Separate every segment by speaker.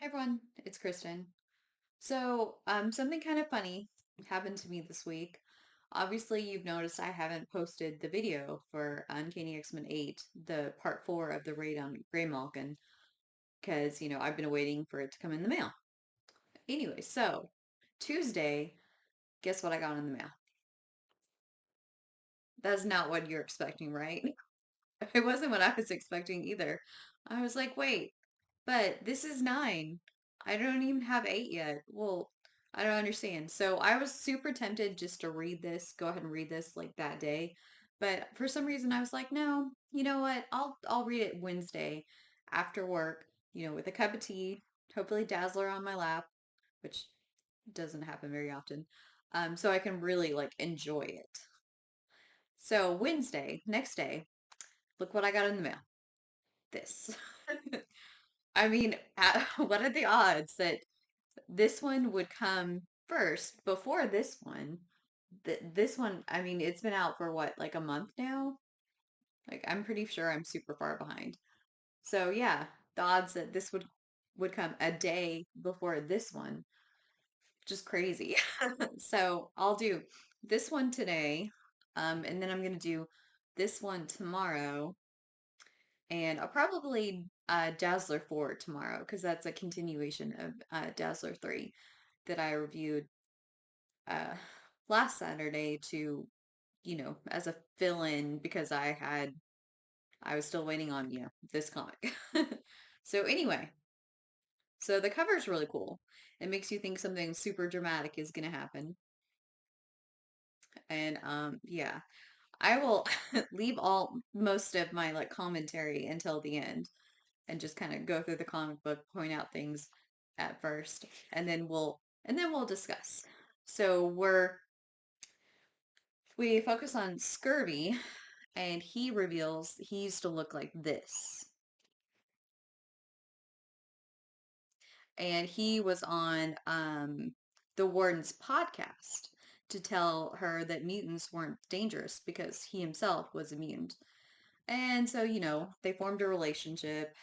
Speaker 1: Hey everyone, it's Kristen. Something kind of funny happened to me this week. Obviously, you've noticed I haven't posted the video for Uncanny X-Men 8, the part 4 of the raid on Graymalkin, because, I've been waiting for it to come in the mail. Anyway, so Tuesday, guess what I got in the mail? That's not what you're expecting, right? It wasn't what I was expecting either. I was like, wait, but this is 9. I don't even have 8 yet. Well, I don't understand. So I was super tempted just to read this, go ahead and read this like that day. But for some reason I was like, no, you know what? I'll read it Wednesday after work, with a cup of tea, hopefully Dazzler on my lap, which doesn't happen very often. So I can really like enjoy it. So Wednesday, next day, look what I got in the mail. This. I mean, what are the odds that this one would come first before this one? This one, I mean, it's been out for what, like a month now? Like, I'm pretty sure I'm super far behind. So yeah, the odds that this would come a day before this one, just crazy. So I'll do this one today, and then I'm gonna do this one tomorrow, and I'll probably Dazzler 4 tomorrow because that's a continuation of Dazzler 3 that I reviewed uh, last Saturday to, as a fill-in because I was still waiting on, this comic. So anyway, so the cover is really cool. It makes you think something super dramatic is gonna happen. And yeah, I will leave all most of my like commentary until the end and just kind of go through the comic book, point out things at first, and then we'll discuss. So we focus on Scurvy, and he reveals he used to look like this. And he was on the Warden's podcast to tell her that mutants weren't dangerous because he himself was a mutant. And so, they formed a relationship,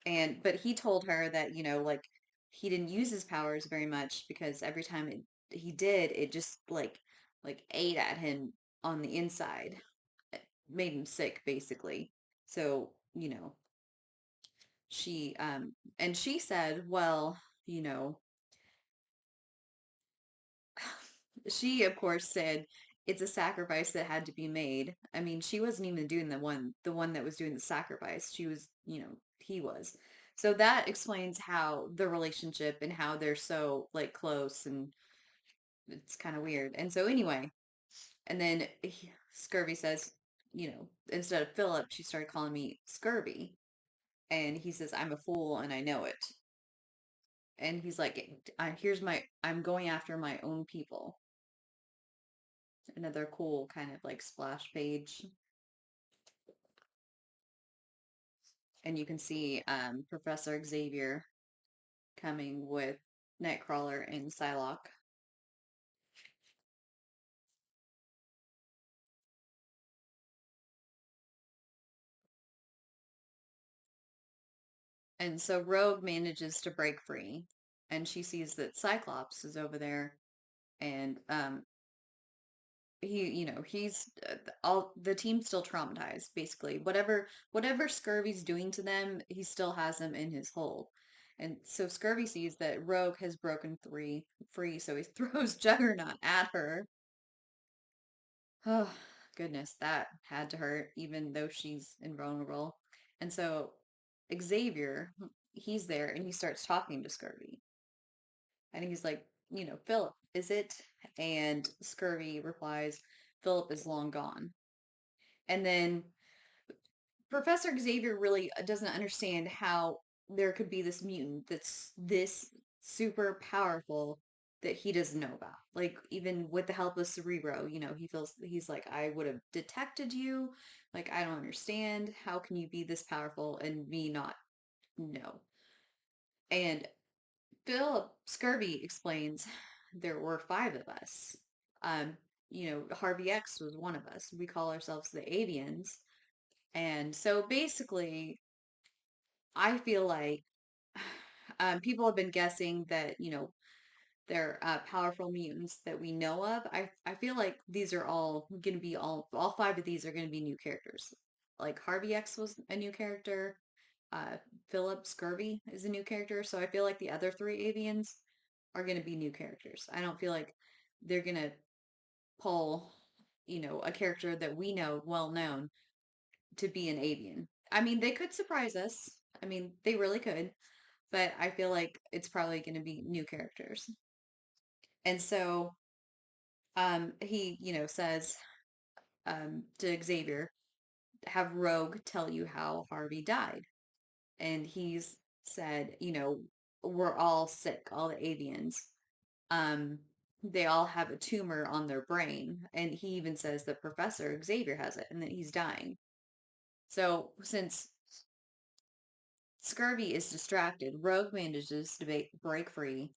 Speaker 1: and but he told her that, like he didn't use his powers very much because every time he did, it just like ate at him on the inside. It made him sick basically. So, she said, well, you know, she of course said it's a sacrifice that had to be made. I mean, she wasn't even doing the one that was doing the sacrifice. She was, he was. So that explains how the relationship and how they're so like close, and it's kind of weird. And so anyway, and then Scurvy says, instead of Philip, she started calling me Scurvy. And he says, I'm a fool and I know it. And he's like, I'm going after my own people. Another cool kind of like splash page. And you can see Professor Xavier coming with Nightcrawler and Psylocke. And so Rogue manages to break free, and she sees that Cyclops is over there, and he's all the team's still traumatized. Basically, whatever Scurvy's doing to them, he still has them in his hold. And so Scurvy sees that Rogue has broken free, so he throws Juggernaut at her. Oh, goodness, that had to hurt, even though she's invulnerable. And so Xavier, he's there and he starts talking to Scurvy. And he's like, Philip, is it? And Scurvy replies, Philip is long gone. And then Professor Xavier really doesn't understand how there could be this mutant that's this super powerful that he doesn't know about. Like, even with the help of Cerebro, he's like, I would have detected you. Like, I don't understand. How can you be this powerful and me not know? And Philip Scurvy explains there were 5 of us. Um, Harvey X was one of us. We call ourselves the Avians. And so basically, I feel like people have been guessing that, they're powerful mutants that we know of. I feel like these are all going to be all five of these are going to be new characters. Like Harvey X was a new character. Uh, Philip Scurvy is a new character. So I feel like the other three avians are going to be new characters. I don't feel like they're going to pull, a character that we know well known to be an avian. I mean, they could surprise us. I mean, they really could, but I feel like it's probably going to be new characters. And so he, says to Xavier, have Rogue tell you how Harvey died. And he's said, we're all sick, all the avians. Um, they all have a tumor on their brain. And he even says that Professor Xavier has it and that he's dying. So since Scurvy is distracted, Rogue manages to break free.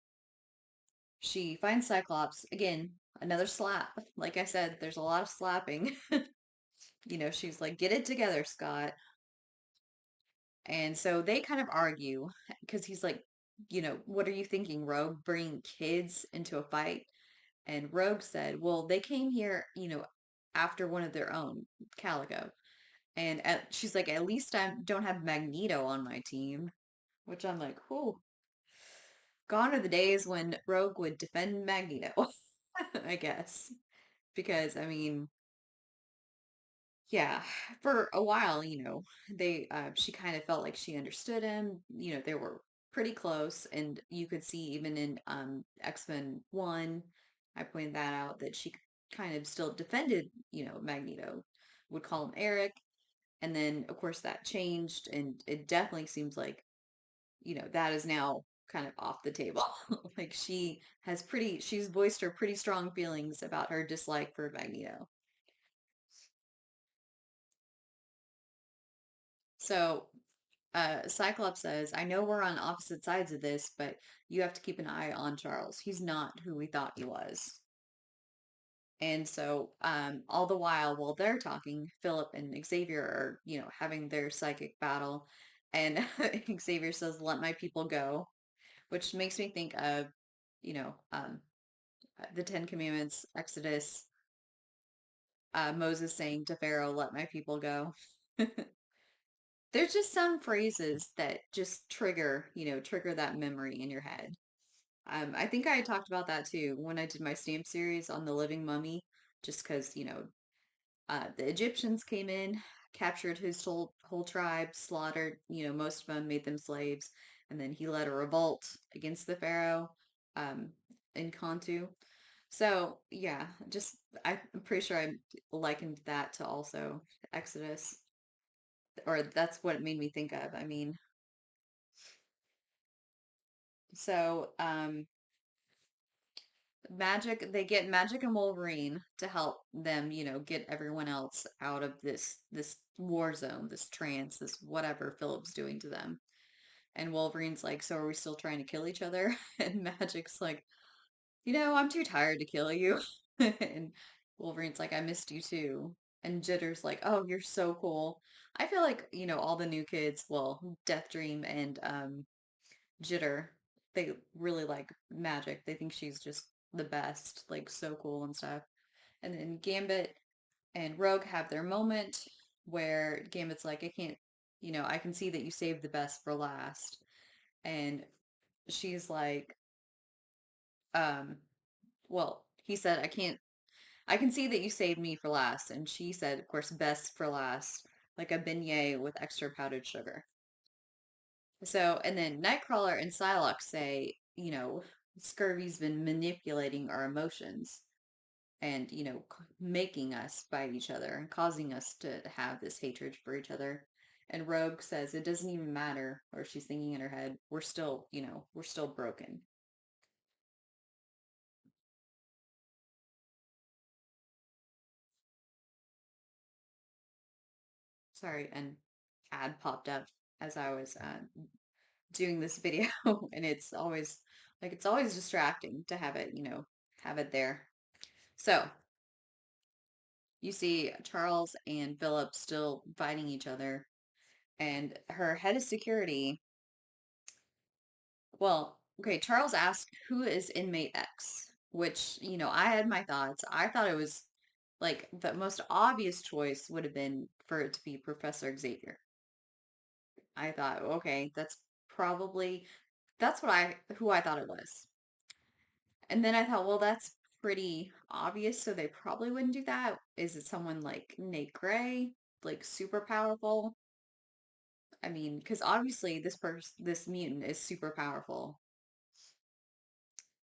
Speaker 1: She finds Cyclops. Again, another slap. Like I said, there's a lot of slapping. She's like, get it together, Scott. And so they kind of argue because he's like, what are you thinking, Rogue? Bringing kids into a fight? And Rogue said, well, they came here, after one of their own, Calico. And she's like, at least I don't have Magneto on my team, which I'm like, whew, gone are the days when Rogue would defend Magneto, I guess. Because, I mean, yeah, for a while, she kind of felt like she understood him. They were pretty close, and you could see even in X-Men 1, I pointed that out that she kind of still defended, Magneto, would call him Eric, and then of course that changed, and it definitely seems like, that is now kind of off the table. Like she's voiced her pretty strong feelings about her dislike for Magneto. So Cyclops says, I know we're on opposite sides of this, but you have to keep an eye on Charles. He's not who we thought he was. And so, all the while they're talking, Philip and Xavier are, having their psychic battle. And Xavier says, let my people go, which makes me think of, you know, um, the Ten Commandments, Exodus, Moses saying to Pharaoh, let my people go. There's just some phrases that just trigger that memory in your head. I think I talked about that too when I did my stamp series on the living mummy, just because, the Egyptians came in, captured his whole tribe, slaughtered, most of them, made them slaves, and then he led a revolt against the pharaoh, um, in Kantu. So yeah, just I'm pretty sure I likened that to also Exodus, or that's what it made me think of. I mean, so they get Magic and Wolverine to help them, get everyone else out of this war zone, this trance, this whatever Philip's doing to them. And Wolverine's like, so are we still trying to kill each other? And Magic's like, I'm too tired to kill you. And Wolverine's like, I missed you too. And Jitter's like, oh, you're so cool. I feel like, all the new kids, well, Death Dream and Jitter, they really like Magic. They think she's just the best, like so cool and stuff. And then Gambit and Rogue have their moment where Gambit's like, I can't, I can see that you saved the best for last. And she's like, um, well, he said, I can see that you saved me for last. And she said, of course, best for last, like a beignet with extra powdered sugar. So, and then Nightcrawler and Psylocke say, Scurvy's been manipulating our emotions and, making us fight each other and causing us to have this hatred for each other. And Rogue says it doesn't even matter, or she's thinking in her head, we're still broken. Sorry, an ad popped up as I was doing this video, and it's always distracting to have it, have it there. So you see Charles and Philip still fighting each other. And her head of security, well, okay, Charles asked, who is inmate X? Which, I had my thoughts. I thought it was like the most obvious choice would have been for it to be Professor Xavier. I thought, okay, that's who I thought it was. And then I thought, well, that's pretty obvious, so they probably wouldn't do that. Is it someone like Nate Gray, like super powerful? I mean, because obviously this mutant is super powerful,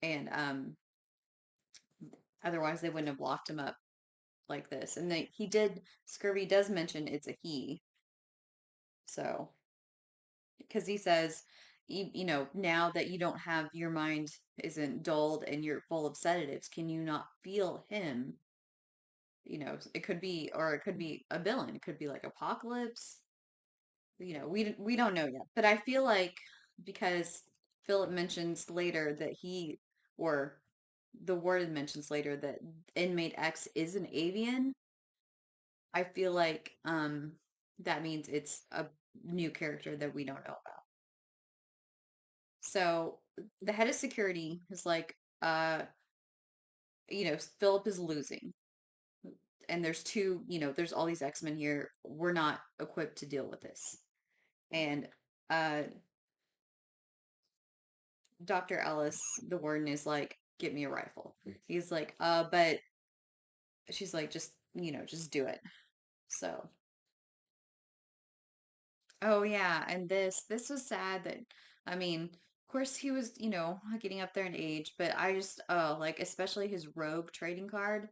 Speaker 1: and otherwise they wouldn't have locked him up like this. And Scurvy does mention it's a he, so because he says, now that you don't have your mind isn't dulled and you're full of sedatives, can you not feel him? It could be, or it could be a villain. It could be like Apocalypse. We don't know yet. But I feel like because Philip mentions later that or the warden mentions later that inmate X is an avian, I feel like that means it's a new character that we don't know about. So the head of security is like, Philip is losing. And there's all these X-Men here. We're not equipped to deal with this. And uh Dr. Ellis, the warden, is like, get me a rifle. He's like, but she's like, just do it. So, oh yeah, and this was sad that, I mean, of course he was, getting up there in age, but I just, oh, like, especially his rogue trading card.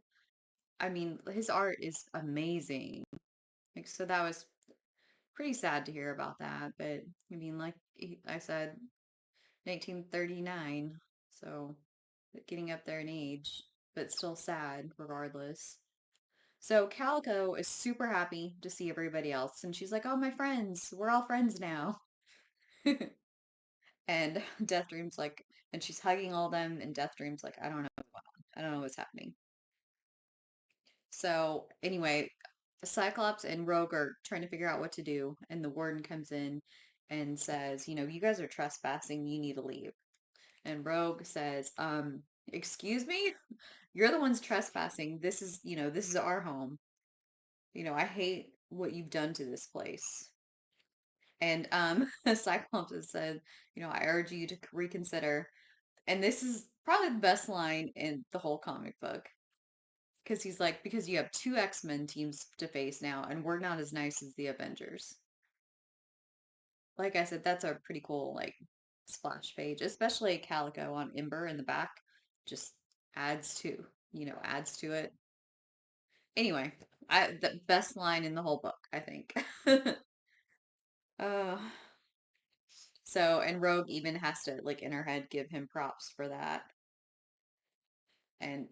Speaker 1: I mean, his art is amazing. Like, so that was pretty sad to hear about that. But I mean, like I said, 1939, so getting up there in age, but still sad regardless. So Calico is super happy to see everybody else, and she's like, "Oh, my friends, we're all friends now." And Death Dream's like, and she's hugging all them, and Death Dream's like, I don't know what's happening. So anyway, Cyclops and Rogue are trying to figure out what to do, and the warden comes in and says, you guys are trespassing, you need to leave. And Rogue says, excuse me? You're the ones trespassing. This is our home. I hate what you've done to this place. And Cyclops has said, I urge you to reconsider. And this is probably the best line in the whole comic book. Because he's like, because you have two X-Men teams to face now, and we're not as nice as the Avengers. Like I said, that's a pretty cool, like, splash page, especially Calico on Ember in the back. Just adds to it. Anyway, the best line in the whole book, I think. uh, and Rogue even has to, like, in her head, give him props for that. And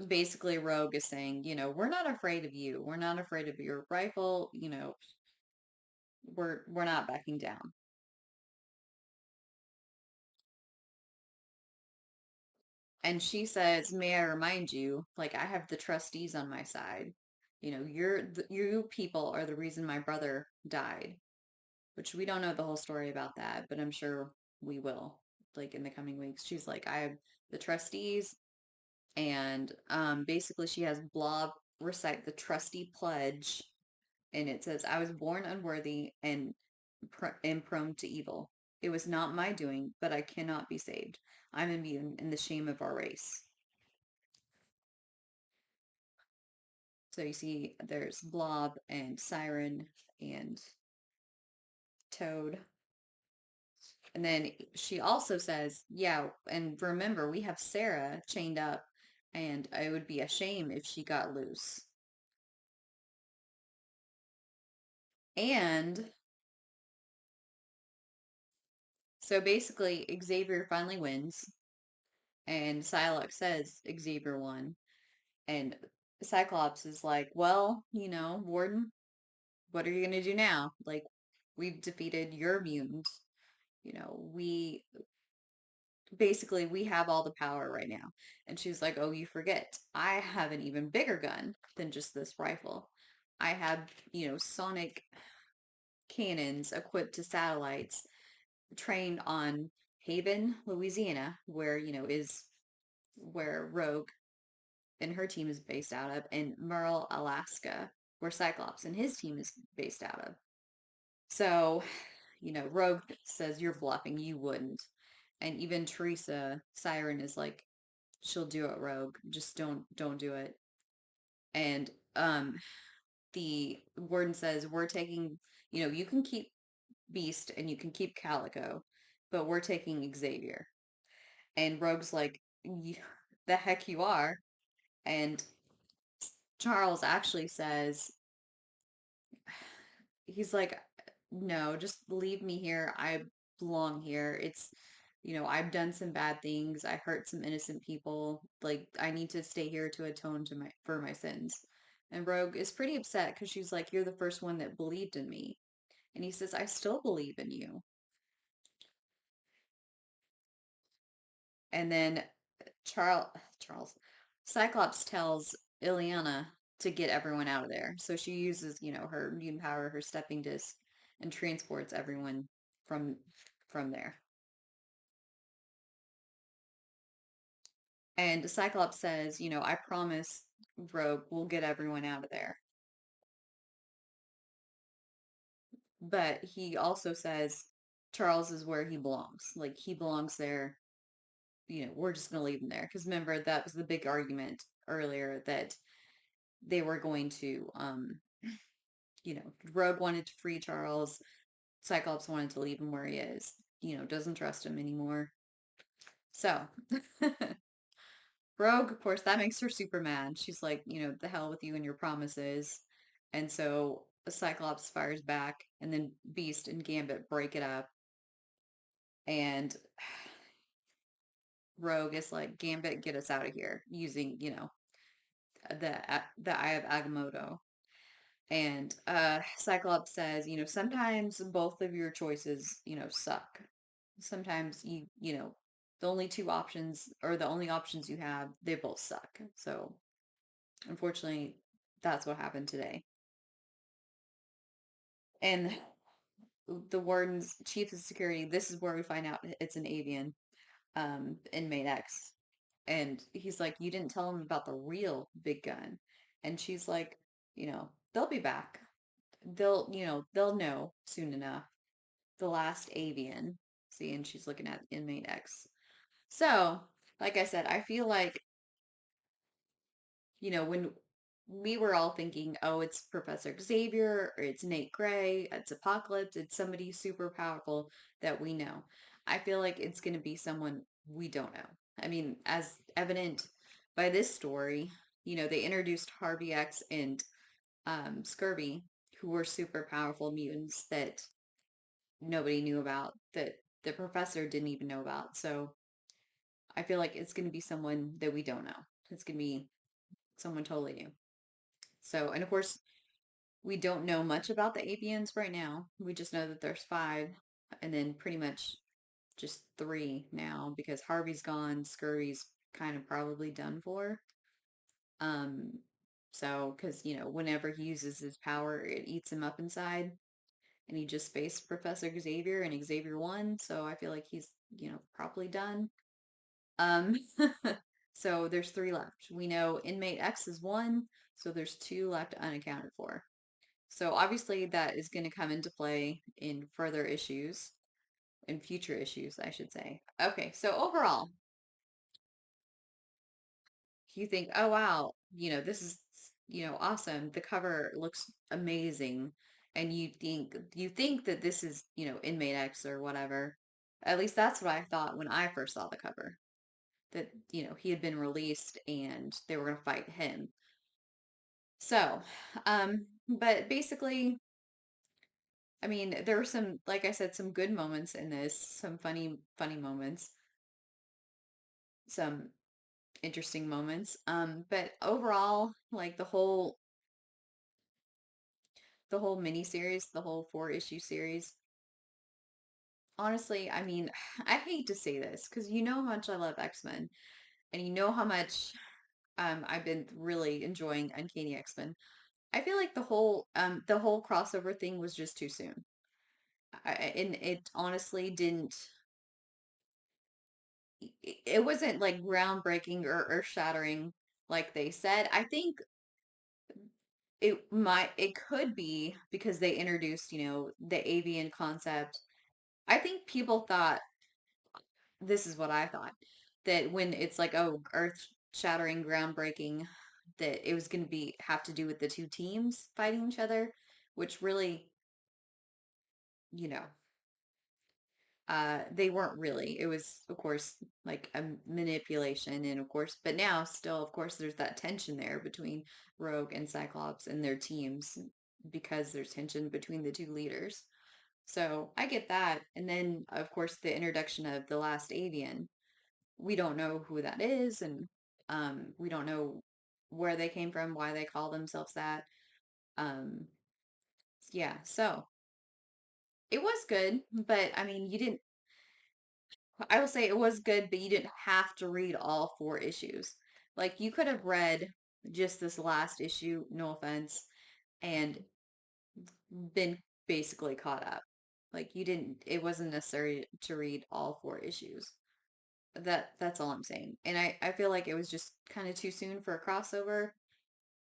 Speaker 1: basically, Rogue is saying, we're not afraid of you. We're not afraid of your rifle. We're not backing down. And she says, "May I remind you, like I have the trustees on my side. You people are the reason my brother died." Which we don't know the whole story about that, but I'm sure we will, like in the coming weeks. She's like, I have the trustees, and basically she has Blob recite the trustee pledge, and it says, "I was born unworthy and am prone to evil. It was not my doing, but I cannot be saved. I'm immune in the shame of our race." So you see, there's Blob and Siren and Toad. And then she also says, yeah, and remember, we have Sarah chained up, and it would be a shame if she got loose. And so basically, Xavier finally wins, and Psylocke says Xavier won. And Cyclops is like, well, Warden, what are you going to do now? Like, we've defeated your mutant. We have all the power right now. And she's like, oh, you forget. I have an even bigger gun than just this rifle. I have, sonic, cannons equipped to satellites trained on Haven, Louisiana, where, is where Rogue and her team is based out of, and Merle, Alaska, where Cyclops and his team is based out of. So, Rogue says you're bluffing, you wouldn't. And even Teresa Siren is like, she'll do it, Rogue. Just don't do it. And the warden says, we're taking, you can keep Beast and you can keep Calico, but we're taking Xavier. And Rogue's like, the heck you are. And Charles actually says, he's like, no, just leave me here. I belong here. I've done some bad things. I hurt some innocent people. Like, I need to stay here to atone for my sins. And Rogue is pretty upset because she's like, you're the first one that believed in me. And he says, I still believe in you. And then Charles, Charles, Cyclops tells Ileana to get everyone out of there. So she uses, her mutant power, her stepping disc, and transports everyone from from there. And Cyclops says, I promise Rogue we'll get everyone out of there. But he also says Charles is where he belongs. Like he belongs there. We're just going to leave him there. Because remember, that was the big argument earlier that they were going to, Rogue wanted to free Charles. Cyclops wanted to leave him where he is. Doesn't trust him anymore. So, Rogue, of course, that makes her super mad. She's like, the hell with you and your promises. And so Cyclops fires back, and then Beast and Gambit break it up. And Rogue is like, Gambit, get us out of here using, the Eye of Agamotto. And Cyclops says, sometimes both of your choices, suck. Sometimes the only two options or the only options you have, they both suck. So unfortunately, that's what happened today. And the warden's chief of security, this is where we find out it's an avian, inmate X. And he's like, you didn't tell him about the real big gun. And she's like, they'll be back. They'll know soon enough. The last avian. See, and she's looking at inmate X. So, like I said, I feel like, when we were all thinking, oh, it's Professor Xavier, or it's Nate Gray, it's Apocalypse, it's somebody super powerful that we know. I feel like it's going to be someone we don't know. I mean, as evident by this story, they introduced Harvey X and Scurvy, who were super powerful mutants that nobody knew about, that the professor didn't even know about. So I feel like it's going to be someone that we don't know. It's going to be someone totally new. So, and of course, we don't know much about the Avians right now. We just know that there's five, and then pretty much just three now because Harvey's gone, Scurry's kind of probably done for. Um, so, because, whenever he uses his power, it eats him up inside, and he just faced Professor Xavier, and Xavier won, so I feel like he's, probably done. Um, so there's three left. We know inmate X is one, so there's two left unaccounted for. So obviously that is going to come into play in further issues, in future issues, I should say. Okay, so overall, you think, oh wow, this is, awesome. The cover looks amazing, and you think that this is, inmate X or whatever. At least that's what I thought when I first saw the cover. That, he had been released and they were going to fight him. So, but basically, I mean, there were some, like I said, some good moments in this, some funny moments, some interesting moments. But overall, like the whole mini series, the whole 4-issue series, honestly, I mean, I hate to say this because you know how much I love X-Men, and you know how much I've been really enjoying Uncanny X-Men. I feel like the whole crossover thing was just too soon. and it honestly didn't, it wasn't like groundbreaking or earth shattering like they said. I think it could be because they introduced, the avian concept. I think people thought, this is what I thought, that when it's like, oh, earth shattering, groundbreaking, that it was going to be have to do with the two teams fighting each other, which really, you know, they weren't really. It was, of course, like a manipulation, and of course, but now still, of course, there's that tension there between Rogue and Cyclops and their teams because there's tension between the two leaders. So I get that. And then, of course, the introduction of the last Avian. We don't know who that is, and we don't know where they came from, why they call themselves that. Um, yeah, so it was good, but I mean, you didn't, I will say it was good, but you didn't have to read all four issues. Like, you could have read just this last issue, no offense, and been basically caught up. Like, you didn't, it wasn't necessary to read all four issues. That's all I'm saying. And I feel like it was just kind of too soon for a crossover.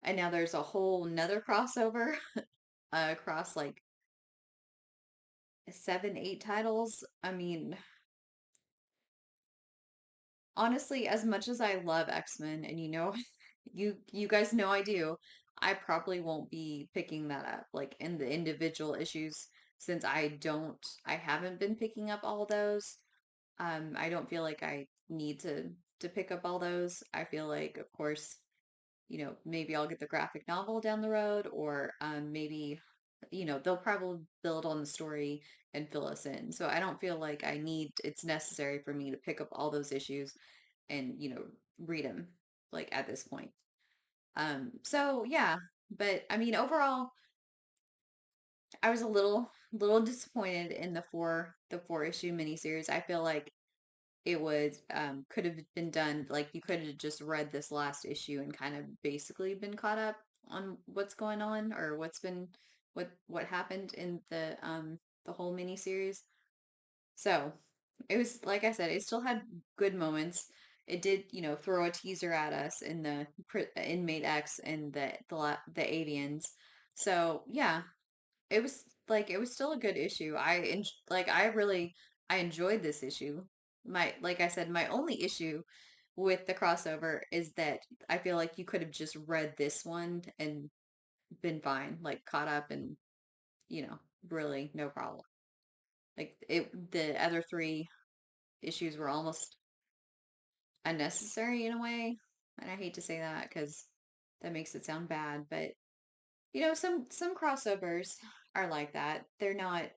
Speaker 1: And now there's a whole nother crossover across like 7, 8 titles. I mean, honestly, as much as I love X-Men, and you guys know I do, I probably won't be picking that up like in the individual issues since I haven't been picking up all those. I don't feel like I need to pick up all those. I feel like, of course, maybe I'll get the graphic novel down the road, or maybe, they'll probably build on the story and fill us in. So I don't feel like it's necessary for me to pick up all those issues and, read them like at this point. So yeah, but I mean, overall, I was a little disappointed in the four issue miniseries. I feel like it was could have been done like you could have just read this last issue and kind of basically been caught up on what's going on or what happened in the whole miniseries. So it was like I said, it still had good moments. It did, throw a teaser at us in the inmate X and the avians. So yeah, it was still a good issue. I enjoyed this issue. Like I said, my only issue with the crossover is that I feel like you could have just read this one and been fine, like caught up and, you know, really no problem. The other three issues were almost unnecessary in a way. And I hate to say that because that makes it sound bad, but some crossovers are like that. They're not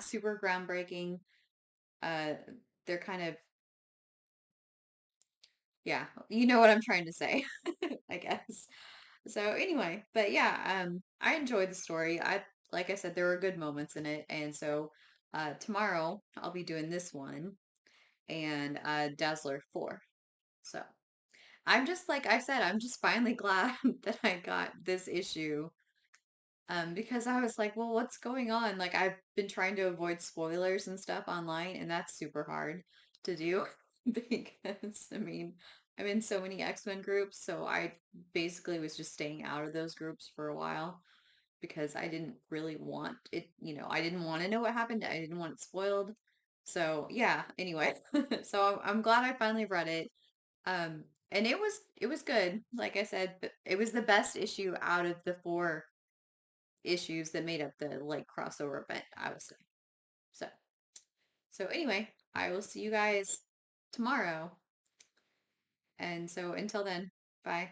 Speaker 1: super groundbreaking. Uh, they're kind of, yeah, you know what I'm trying to say, I guess. So anyway, but yeah, I enjoyed the story. Like I said, there were good moments in it, and so tomorrow I'll be doing this one and Dazzler 4. So I'm just like I said, I'm just finally glad that I got this issue. Because I was like, well, what's going on? Like, I've been trying to avoid spoilers and stuff online, and that's super hard to do because, I mean, I'm in so many X-Men groups, so I basically was just staying out of those groups for a while because I didn't really want it, I didn't want to know what happened. I didn't want it spoiled. So, yeah, anyway, so I'm glad I finally read it. And it was good. Like I said, but it was the best issue out of the four issues that made up the like crossover event, I would say. So, so anyway, I will see you guys tomorrow. And so until then, bye.